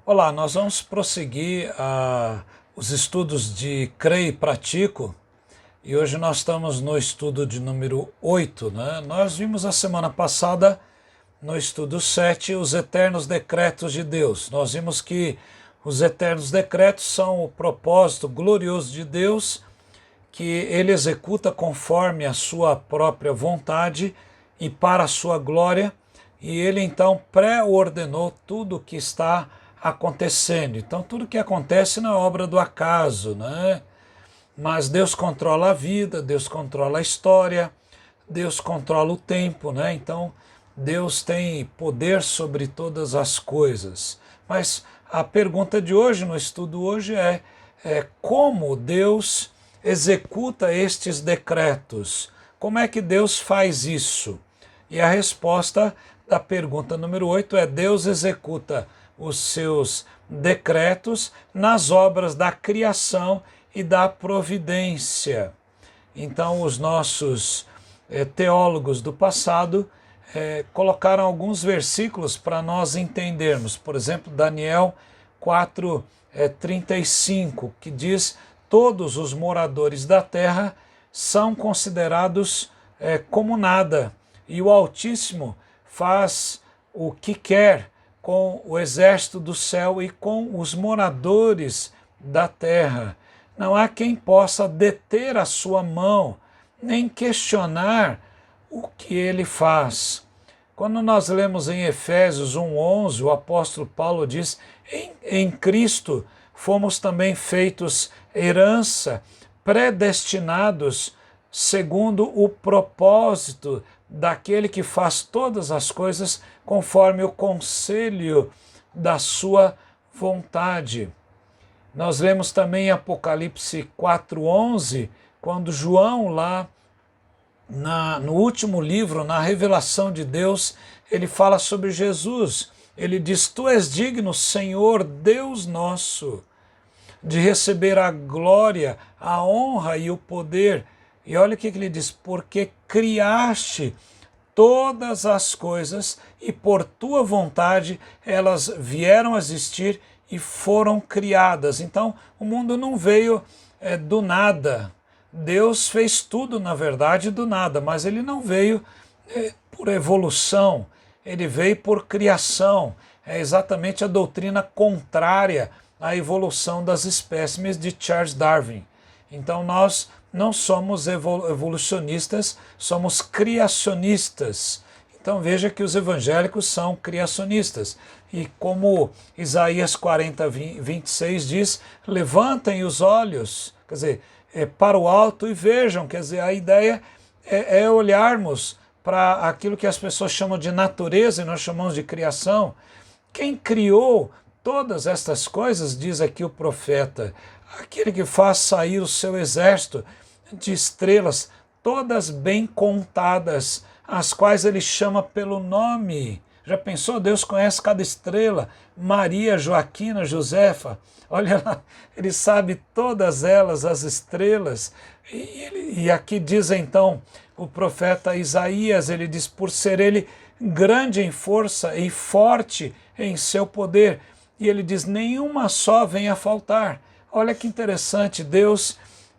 Olá, nós vamos prosseguir os estudos de Creio e Pratico, e hoje nós estamos no estudo de número 8, né? Nós vimos a semana passada, no estudo 7, os eternos decretos de Deus. Nós vimos que os eternos decretos são o propósito glorioso de Deus, que ele executa conforme a sua própria vontade e para a sua glória, e ele então pré-ordenou tudo o que está acontecendo. Então tudo que acontece não é obra do acaso, né? Mas Deus controla a vida, Deus controla a história, Deus controla o tempo, né? Então Deus tem poder sobre todas as coisas. Mas a pergunta de hoje, no estudo hoje, é como Deus executa estes decretos? Como é que Deus faz isso? E a resposta da pergunta número 8 é: Deus executa os seus decretos nas obras da criação e da providência. Então, os nossos teólogos do passado colocaram alguns versículos para nós entendermos. Por exemplo, Daniel 4:35, que diz: todos os moradores da terra são considerados como nada, e o Altíssimo faz o que quer com o exército do céu e com os moradores da terra. Não há quem possa deter a sua mão, nem questionar o que ele faz. Quando nós lemos em Efésios 1:11, o apóstolo Paulo diz: em Cristo fomos também feitos herança, predestinados segundo o propósito daquele que faz todas as coisas conforme o conselho da sua vontade. Nós lemos também em Apocalipse 4:11, quando João, lá no último livro, na revelação de Deus, ele fala sobre Jesus. Ele diz: tu és digno, Senhor, Deus nosso, de receber a glória, a honra e o poder. E olha o que ele diz: porque criaste todas as coisas e por tua vontade elas vieram a existir e foram criadas. Então o mundo não veio do nada. Deus fez tudo, na verdade, do nada, mas ele não veio por evolução, ele veio por criação. É exatamente a doutrina contrária à evolução das espécimes de Charles Darwin. Então nós não somos evolucionistas, somos criacionistas. Então veja que os evangélicos são criacionistas. E como Isaías 40:26 diz: levantem os olhos, quer dizer, para o alto e vejam. Quer dizer, a ideia é olharmos para aquilo que as pessoas chamam de natureza e nós chamamos de criação. Quem criou todas estas coisas, diz aqui o profeta, aquele que faz sair o seu exército de estrelas, todas bem contadas, as quais ele chama pelo nome. Já pensou? Deus conhece cada estrela, Maria, Joaquina, Josefa, olha lá, ele sabe todas elas, as estrelas. E aqui diz então o profeta Isaías, ele diz: por ser ele grande em força e forte em seu poder. E ele diz: nenhuma só vem a faltar. Olha que interessante, Deus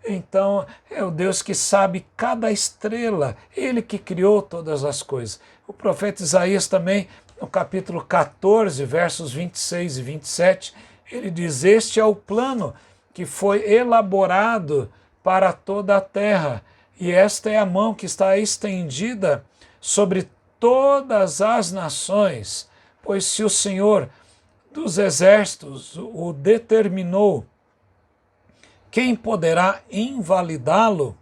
então é o Deus que sabe cada estrela, ele que criou todas as coisas. O profeta Isaías também, no capítulo 14, versos 26 e 27, ele diz: este é o plano que foi elaborado para toda a terra, e esta é a mão que está estendida sobre todas as nações, pois se o Senhor dos exércitos o determinou, quem poderá invalidá-lo?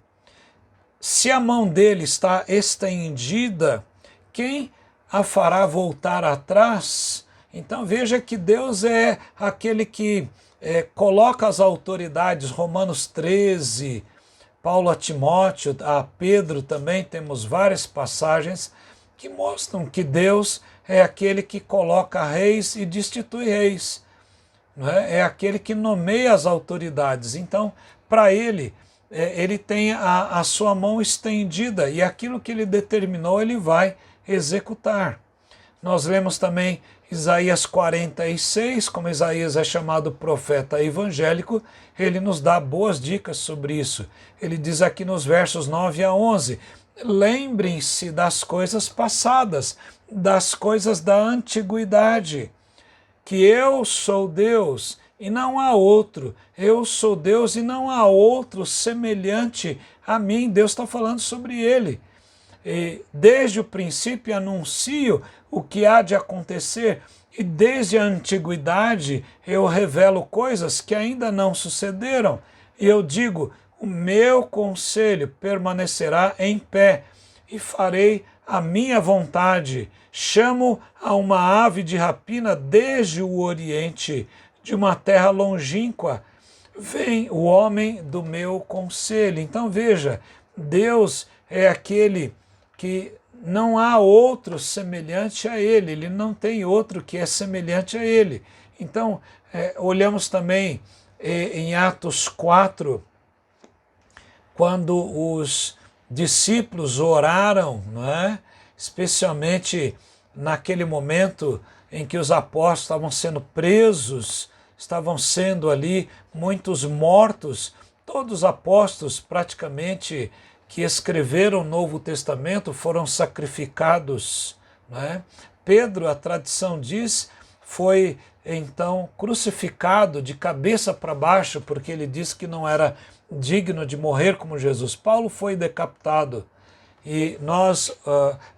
Se a mão dele está estendida, quem a fará voltar atrás? Então veja que Deus é aquele que coloca as autoridades. Romanos 13, Paulo a Timóteo, a Pedro também, temos várias passagens que mostram que Deus é aquele que coloca reis e destitui reis. É aquele que nomeia as autoridades. Então, para ele, ele tem a sua mão estendida e aquilo que ele determinou ele vai executar. Nós lemos também Isaías 46, como Isaías é chamado profeta evangélico, ele nos dá boas dicas sobre isso. Ele diz aqui nos versos 9 a 11, lembrem-se das coisas passadas, das coisas da antiguidade, que eu sou Deus e não há outro, eu sou Deus e não há outro semelhante a mim. Deus está falando sobre ele. E desde o princípio anuncio o que há de acontecer, e desde a antiguidade eu revelo coisas que ainda não sucederam. E eu digo, o meu conselho permanecerá em pé, e farei a minha vontade. Chamo a uma ave de rapina desde o Oriente, de uma terra longínqua. Vem o homem do meu conselho. Então veja, Deus é aquele que não há outro semelhante a ele, ele não tem outro que é semelhante a ele. Então, olhamos também em Atos 4, quando os discípulos oraram, não é? Especialmente naquele momento em que os apóstolos estavam sendo presos, estavam sendo ali muitos mortos, todos os apóstolos praticamente que escreveram o Novo Testamento foram sacrificados, não é? Pedro, a tradição diz, foi então crucificado de cabeça para baixo, porque ele disse que não era digno de morrer como Jesus. Paulo foi decapitado. E nós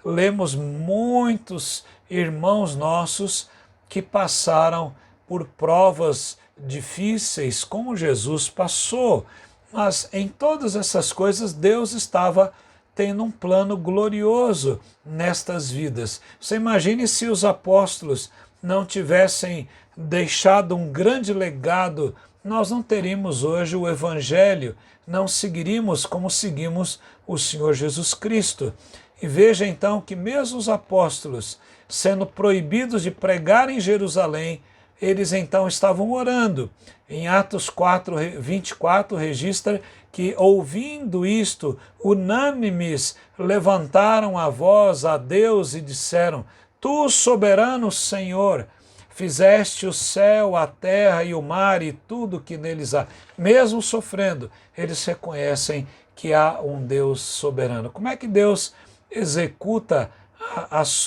lemos muitos irmãos nossos que passaram por provas difíceis, como Jesus passou. Mas em todas essas coisas, Deus estava tendo um plano glorioso nestas vidas. Você imagine se os apóstolos não tivessem deixado um grande legado, nós não teríamos hoje o Evangelho, não seguiríamos como seguimos o Senhor Jesus Cristo. E veja então que mesmo os apóstolos, sendo proibidos de pregar em Jerusalém, eles então estavam orando. Em Atos 4, 24, registra que, ouvindo isto, unânimes levantaram a voz a Deus e disseram, Tu, soberano Senhor, fizeste o céu, a terra e o mar e tudo que neles há. Mesmo sofrendo, eles reconhecem que há um Deus soberano. Como é que Deus executa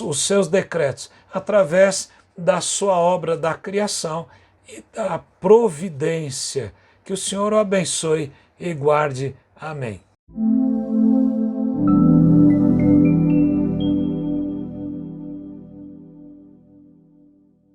os seus decretos? Através da sua obra da criação e da providência. Que o Senhor o abençoe e guarde. Amém.